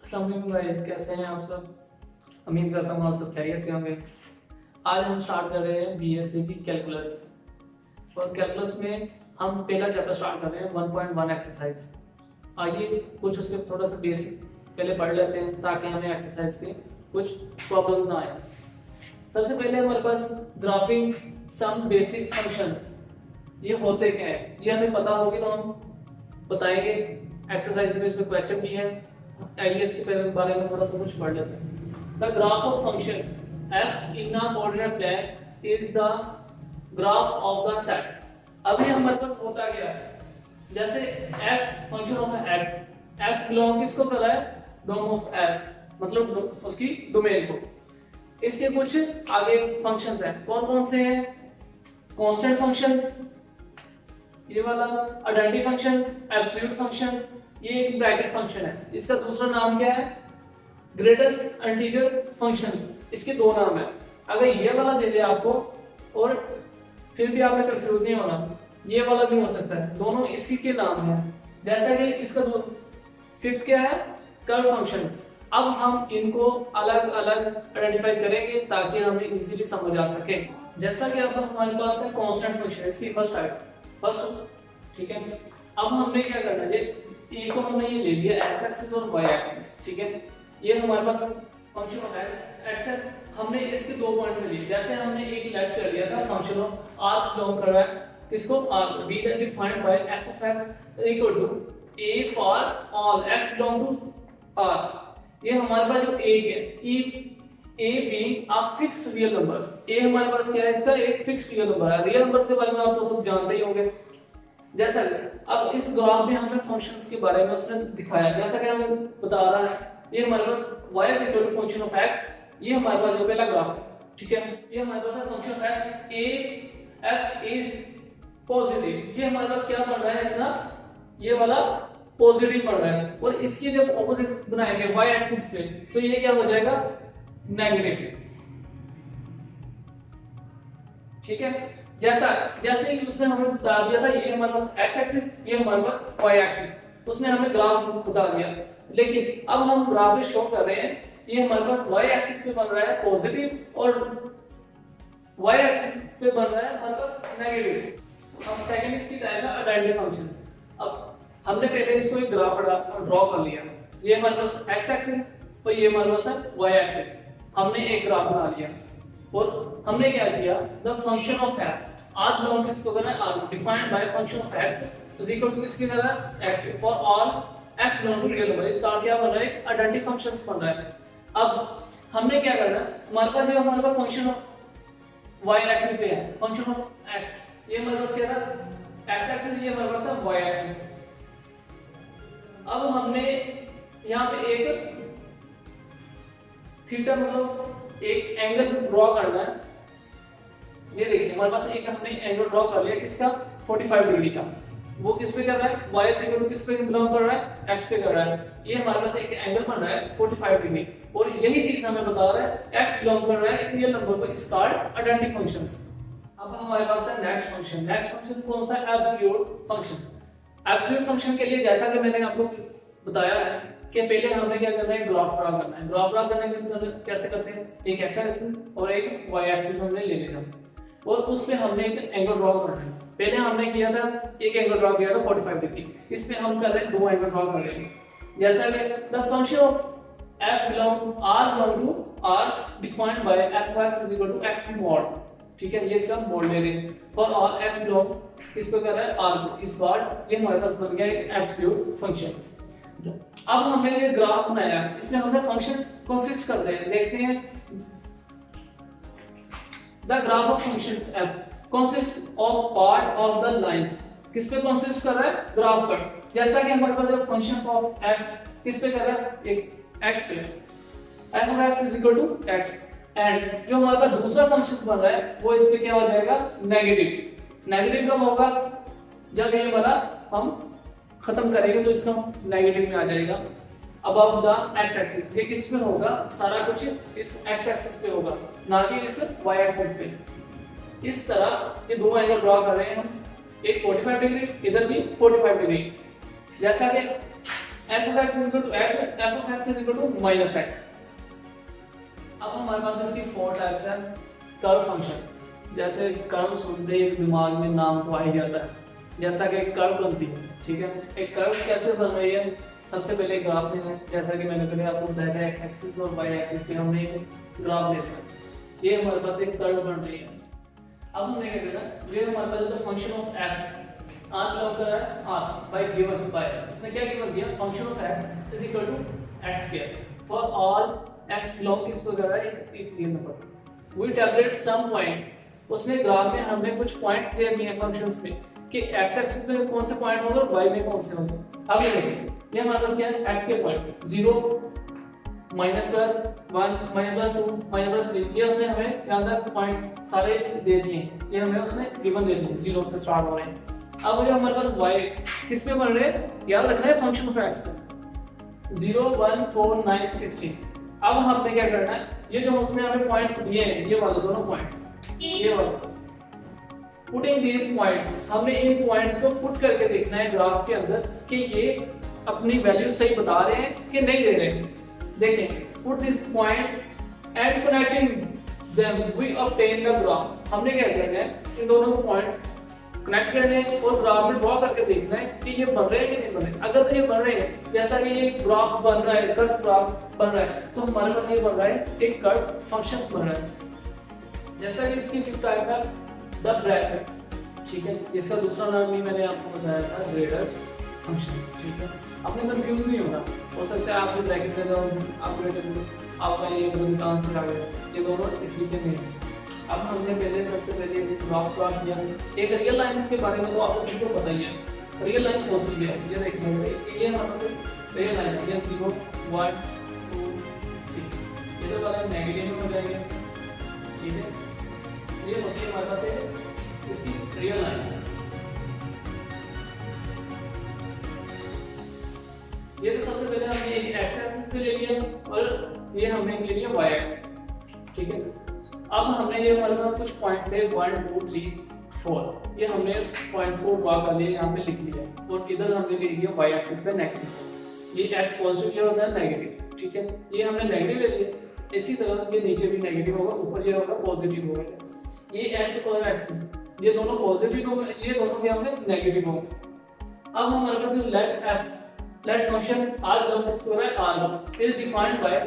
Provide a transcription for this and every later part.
अस्सलाम वालेकुम गाइस, कैसे हैं आप सब। उम्मीद करता हूँ आप सब खैरियत से होंगे। आज हम स्टार्ट कर रहे हैं बीएससी की कैलकुलस। और कैलकुलस में हम पहला चैप्टर स्टार्ट कर रहे हैं 1.1 एक्सरसाइज। आइए कुछ उसके थोड़ा सा बेसिक पहले पढ़ लेते हैं ताकि हमें एक्सरसाइज के कुछ प्रॉब्लम्स ना आए। सबसे पहले हमारे पास ग्राफिंग सम बेसिक फंक्शंस, ये होते क्या है ये हमें पता होगी तो हम बताएंगे। एक्सरसाइज में इसमें क्वेश्चन भी है। आइए इसके बारे में थोड़ा सा कुछ पढ़ लेते हैं। The graph of function f in a coordinate plane is the graph of the set. अभी हमारे पास होता क्या है, जैसे x function of x belong किसको कर रहा है, डोम ऑफ x, मतलब उसकी डोमेन को। इसके कुछ आगे फंक्शंस हैं, कौन कौन से हैं, कांस्टेंट फंक्शंस, ये वाला आइडेंटिटी फंक्शंस, एब्सोल्यूट फंक्शंस, ये एक ब्रैकेट फंक्शन है। इसका दूसरा नाम क्या है, ग्रेटेस्ट इंटीजर फंक्शंस। इसके दो नाम है। अगर ये वाला दे दे आपको और फिर भी आपने कंफ्यूज नहीं होना, ये वाला भी हो सकता है, दोनों इसी के नाम हैं। जैसा कि इसका फिफ्थ क्या है, कर्व फंक्शंस। अब हम इनको अलग अलग आइडेंटिफाई करेंगे ताकि हमें इजीली समझ आ सके। जैसा कि अब हमारे पास है कांस्टेंट फंक्शन, इसकी फर्स्ट टाइप, ठीक है। अब हमने क्या करना है, ये को हमने ये ले लिया x एक्सिस और y एक्सिस, ठीक है। ये हमारे पास फंक्शन ऑफ x है, हमने इसके दो पॉइंट में लिए। जैसे हमने एक लेट कर लिया था फंक्शन ऑफ r बिलोंग कर रहा है किसको, r को, be that defined by f of x equal to a for all x belong to r। ये हमारे पास जो a है, a being a fixed real number, a हमारे पास क्या है, इसका एक फिक्स्ड रियल नंबर है। रियल नंबर के बारे में आप तो सब जानते ही होंगे। जैसा अब इस ग्राफ में हमें फंक्शंस के बारे में उसने दिखाया, जैसा कि हमें बता रहा है, ये हमारे पास y is equal to function of x, ये हमारे पास जो पहला ग्राफ है, ठीक है। ये हमारे पास है function of x, a f is positive, ये हमारे पास क्या बन रहा है इतना, ये वाला पॉजिटिव बन रहा है। और इसकी जब ऑपोजिट बनाएंगे y एक्सिस पे तो ये क्या हो जाएगा, नेगेटिव, ठीक है। जैसा जैसे ही उसने हमें बता दिया था, ये हमारे पास x एक्सिस, ये हमारे पास y एक्सिस, उसने हमें ग्राफ बता दिया। लेकिन अब हम ग्राफ में शो कर रहे हैं, ये हमारे पास y एक्सिस पे बन रहा है पॉजिटिव और y एक्सिस पे बन रहा है हमारे पास नेगेटिव। अब सेकंड इसकी आएगा आइडेंटिटी फंक्शन। अब हमने पहले इसको एक ग्राफ ड्रॉ कर लिया, ये हमारे पास x एक्सिस और ये हमारे पास है y एक्सिस, हमने एक ग्राफ बना लिया। और हमने क्या किया, the function of f r belong किसको करना है, r defined by function of x is equal to किसकी तरह x for all x belong to real number. इसका क्या बन रहा है, आइडेंटिटी फंक्शंस बन रहा है। अब हमने क्या करना है, हमारे पास जो हमारे पास फंक्शन ऑफ y एक्सिस पे है, फंक्शन ऑफ x, ये हमारे पास क्या था x एक्सिस, ये हमारे पास है y एक्सिस। अब हमने यहाँ पे एक थीटा मतलब एक एंगल ड्रॉ करना है। ये देखिए हमारे पास एक हमने एंगल ड्रॉ कर लिया किसका, 45 डिग्री का। वो किस पे कर रहा है, y इज इक्वल टू किस पे बिलोंग कर रहा है, x पे कर रहा है। ये हमारे पास एक एंगल बन रहा है 45 डिग्री, और यही चीज हमें बता रहा है x बिलोंग कर रहा है एक रियल नंबर पर, इस कॉल्ड आइडेंटिटी फंक्शंस। अब हमारे पास है नेक्स्ट फंक्शन। नेक्स्ट फंक्शन कौन सा है, एब्सोल्यूट फंक्शन। एब्सोल्यूट फंक्शन के लिए जैसा कि मैंने आपको बताया है कि पहले हमने क्या करना है, ग्राफ ड्रॉ करना है। ग्राफ ड्रॉ करने के कैसे करते हैं, एक x एक्सिस और एक y एक्सिस हमने ले लेना और उस पे हमने एक एंगल ड्रॉ करना है। पहले हमने किया था एक एंगल ड्रॉ किया था 45 डिग्री, इस पे हम कर रहे हैं दो एंगल ड्रॉ कर रहे हैं। जैसा कि the function of f belong to r defined by f of x is equal to x mod, ठीक है। ये इसका मोड ले रहे हैं फॉर ऑल x बिलोंग किस पे कर रहा है, r को। इस बार ये हमारे पास बन गया एक एब्सोल्यूट फंक्शंस। अब हमने ये ग्राफ बनाया, इसमें हमने फंक्शन कंसिस्ट कर रहे हैं, देखते हैं। The graph of functions f consist of part of the lines, किस पे कंसिस्ट कर रहा है, ग्राफ पर। जैसा कि हमारे पास जो फंक्शंस ऑफ f किस पे कर रहा है, एक x पे, f of x is equal to x, and जो हमारे पास दूसरा फंक्शन बन रहा है वो इस पे क्या हो जाएगा, नेगेटिव। नेगेटिव कब होगा, जब ये वाला हम खत्म करेंगे तो इसका नेगेटिव में आ जाएगा। अबव द x एक्सिस, ये किस पे होगा, सारा कुछ इस x एक्सिस पे होगा, ना कि इस y एक्सिस पे। इस तरह ये दो एंगल ड्रॉ कर रहे हैं हम, एक 45 डिग्री, इधर भी 45 डिग्री। जैसा कि f of x is equal to x, f of x is equal to minus x। अब हमारे पास इसकी फोर टाइप्स है कर्व फंक्शंस। जैसे कर्व सुनते ही दिमाग में नाम तो आ ही जाता है, जैसा कि एक कर्व बनती है, ठीक है। एक कर्व कैसे बन रही है, सबसे पहले ग्राफ लेना है, जैसा कि मैंने पहले आपको बताया था एक्स एक्सिस और वाई एक्सिस पे हमने एक ग्राफ लेना है, ये हमारे पास एक कर्व बन रही है। अब हमने क्या करना है, ये हमारे पास जो function of F r belong कर रहा है r बाय गिवन बाय, इसने क्या गिवन दिया, function of x is equal to x square for all x belong किस को कर रहा है, एक real number. We tablet some points, उसने ग्राफ में हमें कुछ पॉइंट्स दे दिए हैं फंक्शंस में कि x एक्सिस पे कौन से पॉइंट होंगे और y में कौन से होंगे। अब ये देखिए, ये हमारे पास क्या है, x के point 0 minus plus 1 minus plus 2 minus plus 3, ये उसने हमें यहां तक पॉइंट्स सारे दे दिए हैं, ये हमें उसने गिवन दे दिए 0 से स्टार्ट हो रहे हैं। अब जो हमारे पास y किस पे बन रहे हैं, याद रखना है फंक्शन ऑफ x पे 0 1 4 9 16। अब हमने क्या करना है, ये जो उसने हमें पॉइंट्स दिए हैं, ये वाले दोनों पॉइंट्स, ये वाले पुटिंग दीस पॉइंट्स, हमें इन पॉइंट्स को पुट करके देखना है ग्राफ के अंदर कि ये अपनी वैल्यू सही बता रहे हैं कि नहीं दे रहे हैं। देखें, put this point and connecting them we obtain the graph. हमने क्या करना है, इन दोनों पॉइंट कनेक्ट करने हैं और ग्राफ में ड्रॉ करके देखना है कि ये बन रहे हैं कि नहीं बन रहे। अगर तो ये बन रहे हैं, जैसा कि ये ग्राफ बन रहा है, कर्व ग्राफ बन रहा है, तो हमारे पास ये बन रहा है एक कर्व फंक्शंस बन रहा है। जैसा कि इसकी फिफ्थ टाइप है द ब्रैकेट, ठीक है। इसका दूसरा नाम भी मैंने आपको बताया था, ग्रेटेस्ट फंक्शंस, ठीक है। आपने कंफ्यूज नहीं होना, हो सकता है आप जो ब्रैकेट में जाओ आप आपका ये गलत आंसर आ गया, ये दोनों इसी के नहीं है। अब हमने पहले सबसे पहले ग्राफ प्लॉट किया, एक रियल लाइंस के बारे में तो आपको सबको पता ही है। रियल लाइन कौन सी है, ये देखने में ये हमारे पास रियल लाइन है, ये 0 1 2 3, ये तो वाले नेगेटिव में हो जाएंगे, ठीक है। ये होती है हमारे पास इसकी रियल लाइन। ये तो सबसे पहले हमने एक x एक्सिस पे ले लिया और ये हमने ले लिया y एक्सिस, ठीक है। अब हमने ये हमारे पास कुछ पॉइंट थे 1 2 3 4, ये हमने पॉइंट्स को ड्रॉ कर लिए, यहाँ पे लिख लिया और इधर हमने लिख दिया y एक्सिस पे नेगेटिव। ये x पॉजिटिव ये होता है नेगेटिव, ठीक है। ये हमने नेगेटिव ले लिया, इसी तरह ये नीचे भी नेगेटिव होगा, ऊपर ये होगा पॉजिटिव होगा। ये x और x ये दोनों पॉजिटिव हो गए, ये दोनों क्या होंगे, नेगेटिव होंगे। अब हमारे पास let function r belong to r is defined by,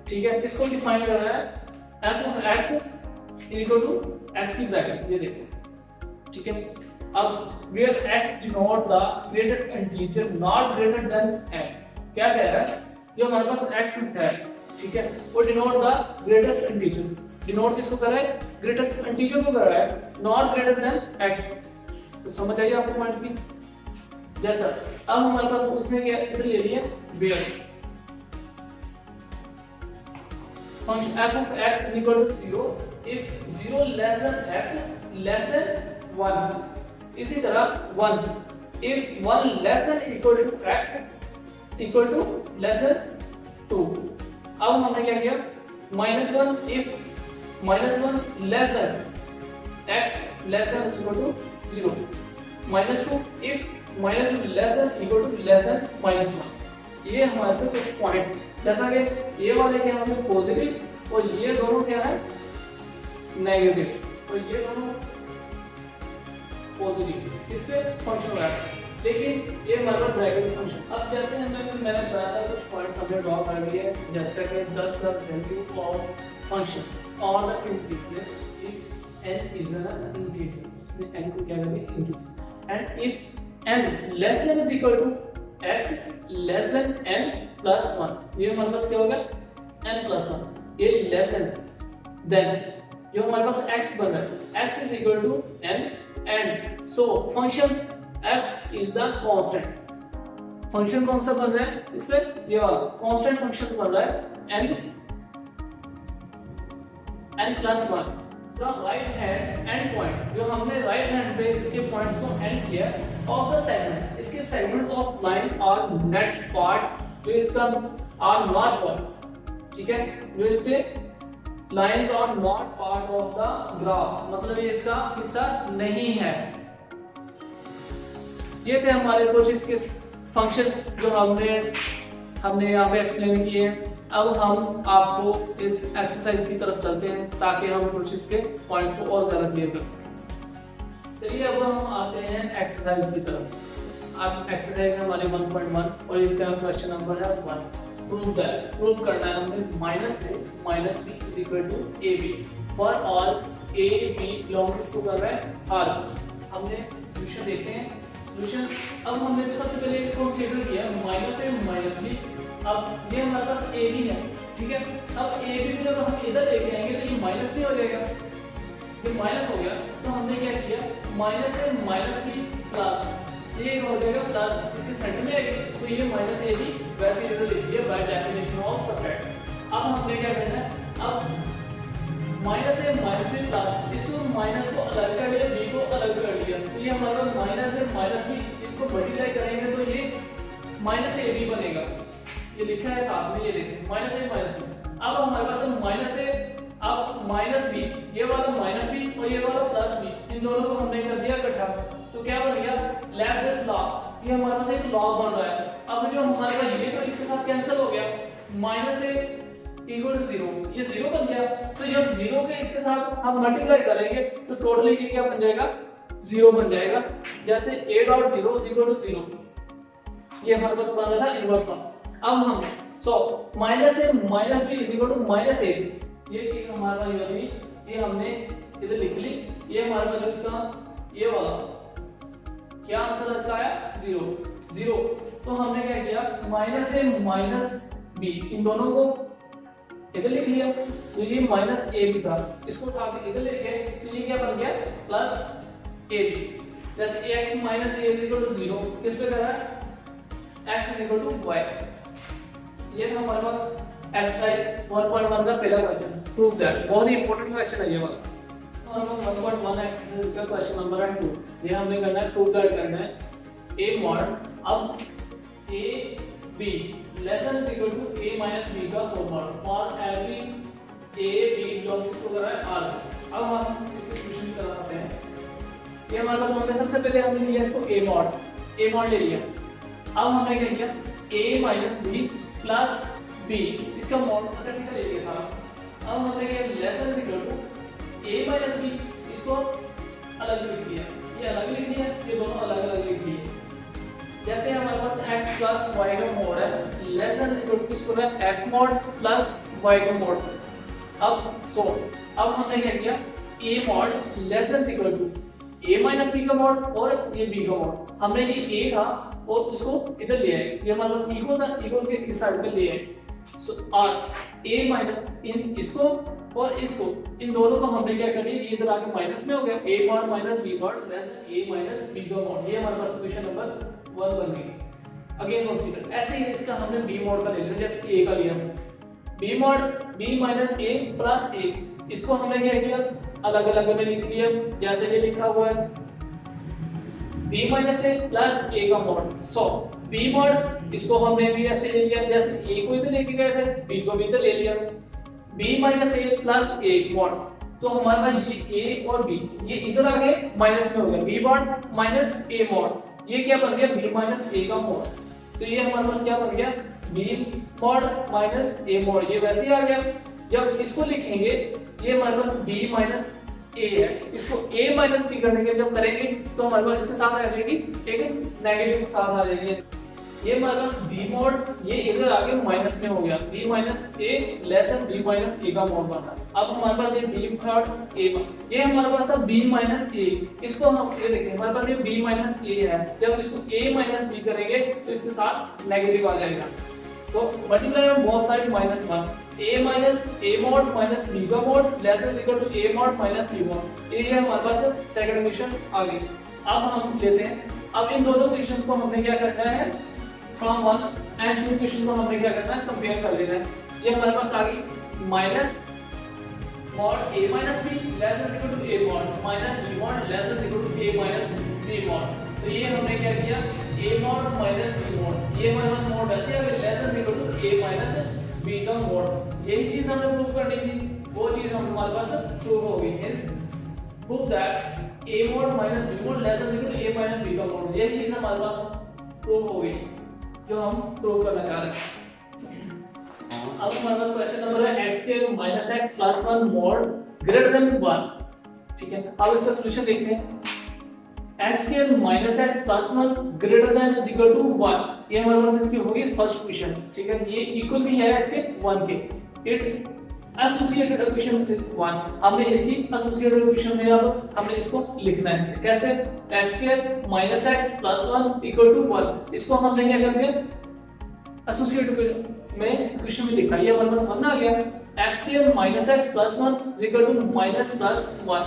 ठीक है। इसको डिफाइन कर रहा है f of x equal to x की ब्रैकेट, ये देखो, ठीक है। अब where x denote the greatest integer not greater than x, क्या कह रहा है, जो हमारे पास x है, ठीक है, वो denote the greatest integer, denote किसको कर रहा है, ग्रेटेस्ट इंटीजर को कर रहा है, नॉट ग्रेटर देन x। तो समझ आइए आपको पॉइंट्स की। जैसा अब हमारे पास उसने क्या इधर ले लिया where function f of x is equal to 0 if 0 less than x less than 1, इसी तरह 1 if 1 less than equal to x equal to less than 2। अब हमने क्या किया, -1 if -1 less than x less than is equal to 0, -2 if -2 less than equal to less than -1। ये हमारे से कुछ पॉइंट्स, जैसा कि ये वाले क्या होंगे पॉजिटिव और ये दोनों क्या है नेगेटिव और ये दोनों पॉजिटिव, इससे फंक्शन हो रहा है। लेकिन ये हमारा ब्रैकेट फंक्शन, अब जैसे मैंने बताया था कुछ पॉइंट्स हमने ड्रॉ कर लिए, जैसे कि 10 the value of function on the integer if n is an integer, उसमें n को क्या करेंगे integer, and if n less than is equal to x less than n plus 1, ये हमारे पास क्या होगा n प्लस 1, ये लेस देन जो हमारे पास x बन रहा है x is equal to n and so function f is the constant. Function कौन सा बन रहा है, इस पे ये वाला कांस्टेंट फंक्शन बन रहा है n plus 1। The right hand and point, जो हमने राइट हैंड पे इसके पॉइंट्स को एंड किया ऑफ द सेगमेंट्स, इसके segments of line are not part, जो इसका आर नॉट पार्ट, ठीक है, जो इसके lines are not part of the graph, मतलब ये इसका हिस्सा नहीं है। ये थे हमारे कुछ इसके फंक्शंस जो हमने यहाँ पे एक्सप्लेन किए हैं। अब हम आपको इस एक्सरसाइज की तरफ चलते हैं ताकि हम प्रोसेस के पॉइंट्स को और ज़्यादा क्लियर कर सकें। चलिए अब हम आते हैं एक्सरसाइज की तरफ। अब एक्सरसाइज हमारी 1.1 और इसका क्वेश्चन नंबर है 1। प्रूव करना है हमने माइनस से minus B is equal to A B for all A B belongs to कर रहा है आर। हमने सॉल्यूशन देखते हैं। सॉल्यूशन अब हमने सबसे पहले कंसीडर किया माइनस ए माइनस बी। अब ये हमारे पास ए बी है, ठीक है। अब ए बी को जब हम इधर लेके आएंगे तो ये माइनस नहीं हो जाएगा, ये माइनस हो गया। तो हमने क्या किया minus A minus B plus ये हो जाएगा प्लस इसके सेंटर में आएगी तो ये माइनस ए बी वैसे इधर लिख दिया बाय डेफिनेशन ऑफ सबट्रैक्ट। अब हमने क्या करना है, अब minus A minus B plus इसको माइनस को अलग कर लिया, बी को अलग कर लिया तो ये हमारा माइनस ए माइनस बी इसको मल्टीप्लाई करेंगे तो ये माइनस ए बी बनेगा। ये लिखा है साथ में, ये देखें माइनस ए माइनस बी। अब हमारे पास माइनस ए अब माइनस बी, ये वाला माइनस बी और ये वाला प्लस बी, इन दोनों को हमने कर दिया इकट्ठा तो क्या बन गया लेफ्ट दिस लॉ। ये हमारे पास एक लॉ बन रहा है। अब जो हमारे पास ये तो इसके साथ कैंसिल हो गया, माइनस ए इक्वल टू 0, ये 0 बन गया। तो जब 0 के इसके साथ हम मल्टीप्लाई करेंगे तो टोटली ये क्या बन जाएगा 0 बन जाएगा। जैसे a dot 0 is equal to 0, ये हमारे पास बन रहा था इनवर्स फॉर्म। अब हम minus A minus B is equal to minus A, ये चीज हमारे पास ये थी, ये हमने इधर लिख ली। ये हमारे पास जो इसका ये वाला क्या आंसर इसका आया 0। तो हमने क्या किया minus A minus be in दोनों को इधर लिख लिया तो ये माइनस ए बी था, इसको उठा के इधर लेके तो ये क्या बन गया प्लस ए बी। जैसे x minus A is equal to 0 किस पे कर रहा है x is equal to y। ये था हमारे पास एक्सरसाइज 1.1 का पहला क्वेश्चन। प्रूव दैट, बहुत ही इंपॉर्टेंट क्वेश्चन है ये वाला। और हम 1.1 एक्सरसाइज का क्वेश्चन नंबर है 2। ये हमने करना है प्रूव दैट करना है a मॉड अब a b less than equal to a minus b का whole mod for every a b belongs to रहा है r। अब हम इसकी सॉल्यूशन कराते हैं। ये हमारे पास हमने सबसे पहले हमने लिया इसको a मॉड ले लिया। अब हमने क्या किया a minus b plus b इसका मॉड इकट्ठा ले लिया सारा। अब हमने क्या less than equal to a minus b इसको अलग लिख दिया, ये अलग लिख दिया, ये दोनों अलग अलग लिख दिए। जैसे हमारे पास x प्लस y का मॉड है लेस देन इक्वल टू इसको है x मॉड प्लस y का मॉड। अब हमने क्या किया a mod less than equal to a minus b का मॉड और ये b का मॉड। हमने ये a था और इसको इधर ले आए, ये हमारे पास इक्वल था, इक्वल के इस साइड पे ले आए। सो r a माइनस इन इसको और इसको इन दोनों को हमने क्या कर दिया ये इधर आके माइनस में हो गया a mod minus b mod less a minus b का मॉड। ये हमारे पास सॉल्यूशन नंबर 1 बन गई। अगेन प्रोसीजर ऐसे ही इसका हमने b मॉड का ले लिया, जैसे a का लिया b mod b minus a plus a, इसको हमने क्या किया अलग अलग में लिख दिया। जैसे ये लिखा हुआ है b minus a plus a का मॉड। सो b मॉड इसको हमने भी ऐसे ले लिया, जैसे a को इधर लेके गए थे b को भी इधर ले लिया। b minus a plus a mod, तो हमारे पास ये a और b ये इधर आ गए माइनस में हो गया b mod minus a mod. ये क्या बन गया b माइनस a का मॉड। तो ये हमारे पास क्या बन गया b mod minus a mod, ये वैसे ही आ गया। जब इसको लिखेंगे ये हमारे पास b माइनस a है, इसको a माइनस b करने के जब करेंगे तो हमारे पास इसके साथ आ जाएगी एक नेगेटिव के साथ आ जाएगी। ये हमारे पास b मॉड ये इधर आगे माइनस में हो गया b minus a less than b minus a का मॉड बना। अब हमारे पास ये b मॉड a, ये हमारे पास था b माइनस a, इसको हम ये देखें हमारे पास ये b माइनस a है, जब इसको a माइनस b करेंगे तो इसके साथ नेगेटिव आ जाएगा। तो multiply of both side -1 a minus a mod minus b का mod less than equal to a mod minus b mod. ये हमारे पास सेकंड इक्वेशन आ गई। अब हम लेते हैं, अब इन दोनों इक्वेशंस को हमने क्या करना है फ्रॉम 1 एंड 2 इक्वेशन को हमने क्या करना है कंपेयर कर लेना है। ये हमारे पास आ गई minus mod a minus b less than equal to a mod minus b mod less than equal to a minus b mod. तो ये हमने क्या किया a mod minus b mod, ये हमारे पास मॉड ऐसे आ गया less than equal to a minus b का मॉड। यही चीज हमने प्रूव करनी थी, वो चीज हमारे पास प्रूव हो गई। Hence prove that a mod minus b mod less than equal to a minus b का मॉड, यही चीज हमारे पास प्रूव हो गई। जो हम प्रूव करना चाह रहे हैं। अब हमारे पास क्वेश्चन नंबर है x के minus x plus 1 mod greater than 1। ठीक है, अब इसका सॉल्यूशन देखते हैं। x के minus x plus 1 greater than is equal to 1, ये हमारे पास इसकी होगी फर्स्ट इक्वेशन। ठीक है, ये इक्वल भी है इसके 1 के। इट्स एसोसिएटेड इक्वेशन इज 1, हमने इसकी एसोसिएटेड इक्वेशन में अब हमने इसको लिखना है कैसे, x के minus x plus 1 equal to 1, इसको हमने क्या कर दिया एसोसिएटेड में इक्वेशन में लिखा, ये हमारे पास 1 आ गया। x के minus x plus 1 equal to minus plus 1,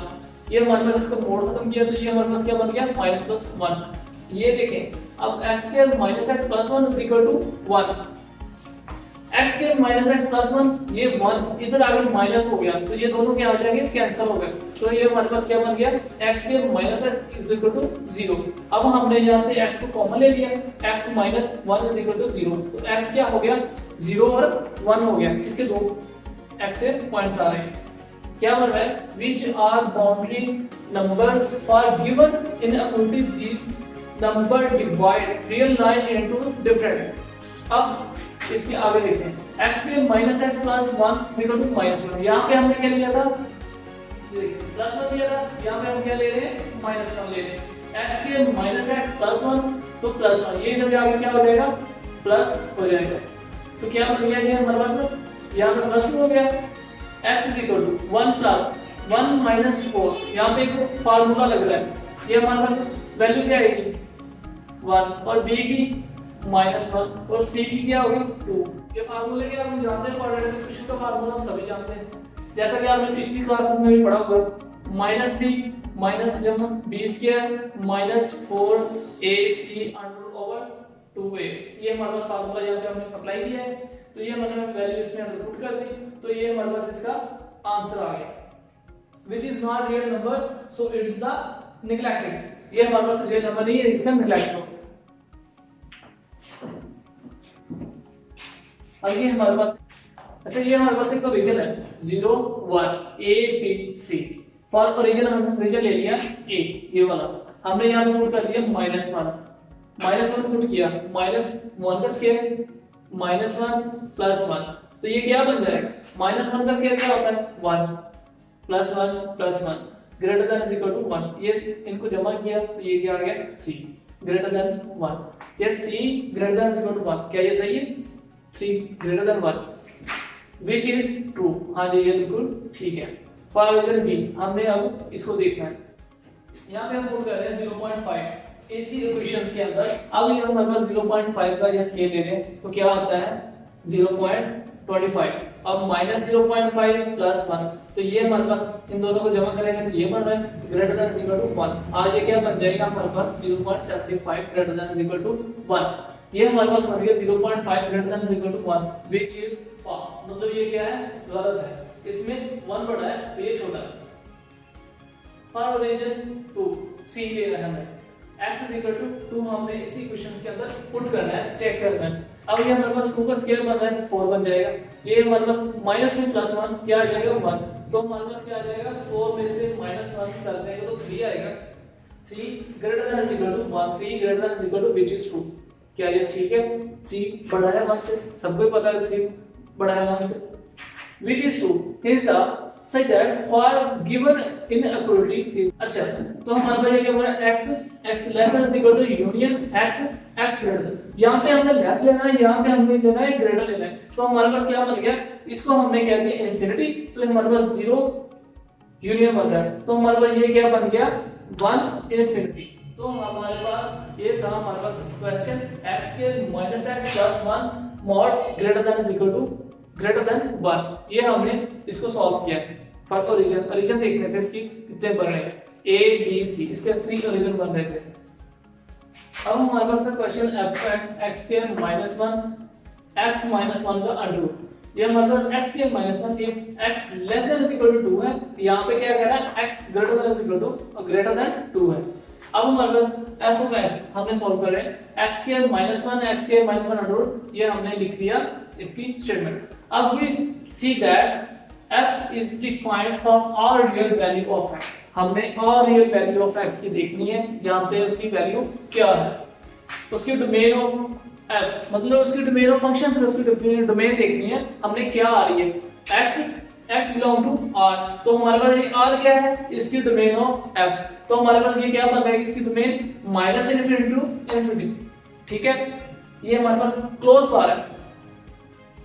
ये हमारे पास इसका मोड खत्म किया तो ये हमारे पास क्या बन गया माइनस प्लस 1। ये देखें अब x के minus x plus 1 equal to 1, x के माइनस एक्स प्लस 1 ये 1 इधर आगे माइनस हो गया तो ये दोनों क्या हो जाएंगे कैंसिल हो गए, तो ये हमारे पास क्या बन गया x के minus x is equal to 0। अब हमने यहाँ से x को कॉमन ले लिया, x minus 1 is equal to 0, तो x क्या हो गया 0 और 1 हो गया, इसके दो x से पॉइंट्स आ रहे हैं। क्या बन रहा है which are boundary numbers for given inequality these number divide real line into different। अब इसके आगे देखते हैं x के minus x plus 1 equal to minus 1, यहाँ पे हमने क्या लिया था प्लस 1 लिया था, यहाँ पे हम क्या ले रहे हैं माइनस 1 ले रहे हैं। x के माइनस एक्स प्लस 1 तो प्लस 1, ये इधर जाके क्या हो जाएगा प्लस हो जाएगा, तो क्या बन गया ये हमारे पास यहाँ पे प्लस 2 हो गया। x is equal to 1 plus 1 minus 4, यहाँ पे एक फार्मूला लग रहा है, ये हमारे पास वैल्यू क्या आएगी 1 और b की माइनस 1 और c की क्या होगी 2। ये फार्मूले के हम जानते हैं, क्वाड्रेटिक इक्वेशन का फार्मूला सभी जानते हैं, जैसा कि आपने पिछली क्लासेस में भी पढ़ा होगा माइनस b माइनस जब b square minus 4ac under over 2a, ये हमारे पास फार्मूला यहाँ पे हमने अप्लाई किया है, तो ये हमने वैल्यू इसमें अंदर पुट कर दी, तो ये हमारे पास इसका आंसर आ गया which is not real number so it is the neglected। ये हमारे पास रियल नंबर नहीं है, इसका नेग्लेक्ट हो। अब ये हमारे पास अच्छा ये हमारे पास एक तो रीजन है 0 1 a b c, for origin हमने रीजन ले लिया a, ये वाला हमने यहाँ पे पुट कर दिया माइनस 1 पुट किया, माइनस 1 का स्क्वायर माइनस 1 प्लस 1, तो ये क्या बन जाएगा माइनस 1 का स्क्वायर क्या होता है 1 plus 1 greater than is equal to 1, ये इनको जमा किया तो ये क्या आ गया 3 ग्रेटर देन 1, ये 3 greater than is equal to 1, क्या ये सही है 3 greater than 1 which is true, हां जी ये बिल्कुल ठीक है। फॉर रीजन बी हमने अब इसको देखना है, यहां पे हम पुट कर रहे हैं 0.5 इसी इक्वेशंस के अंदर। अब ये हमारे पास 0.5 का ये स्केल ले लें तो क्या आता है 0.25, अब माइनस 0.5 प्लस 1, तो ये हमारे पास इन दोनों को जमा करेंगे तो ये बन रहा है greater than is equal to 1, आज ये क्या बन जाएगा हमारे पास 0.75 greater than is equal to 1, ये हमारे पास बन गया 0.5 greater than is equal to 1 which is false, मतलब ये क्या है गलत है, इसमें 1 बड़ा है तो ये छोटा है। फॉर रीजन 2 c ले रहा है हमें x is equal to 2, हमने इसी इक्वेशंस के अंदर पुट करना है, चेक करना है। अब ये हमारे पास 2 का स्क्वायर बन रहा है 4 बन जाएगा, ये हमारे पास -2 प्लस 1 क्या आ जाएगा 1, तो हमारे पास क्या आ जाएगा 4 में से -1 कर देंगे तो 3 आएगा, 3 greater than is equal to 1, 3 greater than is equal to which is true, क्या ये ठीक है 3 बड़ा है 1 से, सबको पता है 3 बड़ा है 1 से, which is true is the such that for given inequality। अच्छा तो हमारे पास ये क्या बना x less than is equal to union x greater, यहाँ पे हमने लेस लेना है, यहाँ पे हमने लेना है ग्रेटर लेना है, तो हमारे पास क्या बन गया इसको हमने क्या दिया इंफिनिटी, तो हमारे पास 0 यूनियन बन रहा है, तो हमारे पास ये क्या बन गया 1 इंफिनिटी। तो हमारे पास ये था हमारे पास क्वेश्चन x के -x plus 1 mod greater than is equal to greater than 1, ये हमने इसको सॉल्व किया है। फॉर ओरिजिन देखने थे इसकी कितने बन रहे हैं a b c, इसके 3 ओरिजिन बन रहे थे। अब हमारे पास क्वेश्चन f x के -1 x -1 का अंडर रूट, ये हमारे पास x के -1 if x less than is equal to 2 है, यहाँ पे क्या कह रहा है x greater than is equal to greater than 2 है। अब हमारे पास f ऑफ x हमने सॉल्व कर रहे हैं, x के -1 x के -1 अंडर रूट, ये हमने लिख दिया इसकी स्टेटमेंट। अब we see that f is defined from all real value of x, हमने all real value of x की देखनी है, यहाँ पे उसकी वैल्यू क्या है, उसके डोमेन ऑफ एफ, मतलब उसकी डोमेन ऑफ फंक्शन से उसकी डोमेन देखनी है हमने क्या आ रही है x बिलोंग टू r, तो हमारे पास ये r क्या है, इसकी डोमेन ऑफ f, तो हमारे पास ये क्या बन रहा है, इसकी domain minus infinity to infinity, ठीक है। ये हमारे पास क्लोज बार है,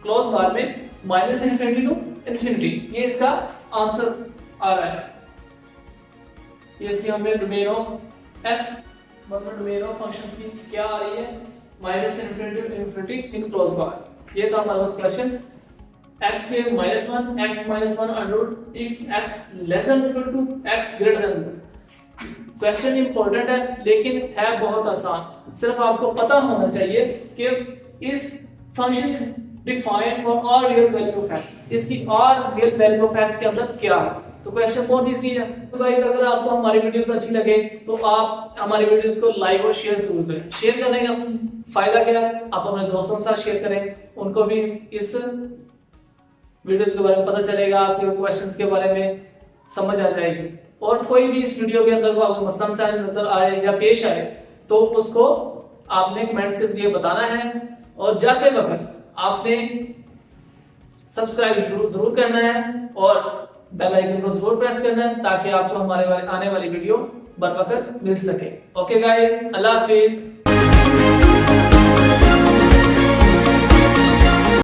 क्लोज बार में माइनस इनफिनिटी टू इनफिनिटी, ये इसका आंसर आ रहा है। ये इसकी हमें डोमेन ऑफ f, मतलब डोमेन ऑफ फंक्शंस की क्या आ रही है, minus infinity to infinity in close bar. ये था हमारे पास क्वेश्चन। x के -1 x -1 under if x less than equal to x greater than. Question important है लेकिन है बहुत आसान, सिर्फ आपको पता होना चाहिए कि इस function is defined for all real value of x, इसकी all real value of x के अंदर क्या है। तो क्वेश्चन बहुत इजी है। तो गाइस अगर आपको हमारी वीडियोस अच्छी लगे तो आप हमारी वीडियोस को लाइक और शेयर जरूर करें। शेयर करने का फायदा क्या है, आप अपने दोस्तों के साथ शेयर करें, उनको भी इस वीडियोस के बारे में पता चलेगा, आपके क्वेश्चंस के बारे में समझ आ जाएगी। और कोई भी इस वीडियो के अंदर आपको मसला नजर आए या पेश आए तो उसको आपने कमेंट्स के जरिए बताना है, और जाते वक्त आपने सब्सक्राइब जरूर करना है और बेल आइकन को जरूर प्रेस करना है ताकि आपको हमारे आने वाली वीडियो बर वक्त मिल सके। ओके गाइस, अल्लाह हाफिज।